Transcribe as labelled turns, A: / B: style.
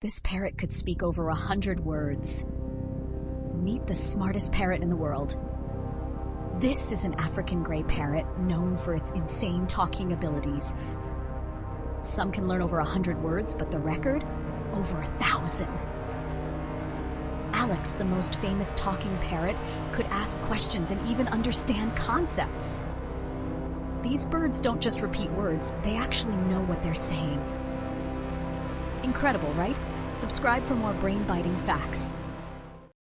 A: This parrot could speak over 100 words. Meet the smartest parrot in the world. This is an African gray parrot known for its insane talking abilities. Some can learn over 100 words, but the record? Over 1,000. Alex, the most famous talking parrot, could ask questions and even understand concepts. These birds don't just repeat words, they actually know what they're saying. Incredible, right? Subscribe for more brain-biting facts.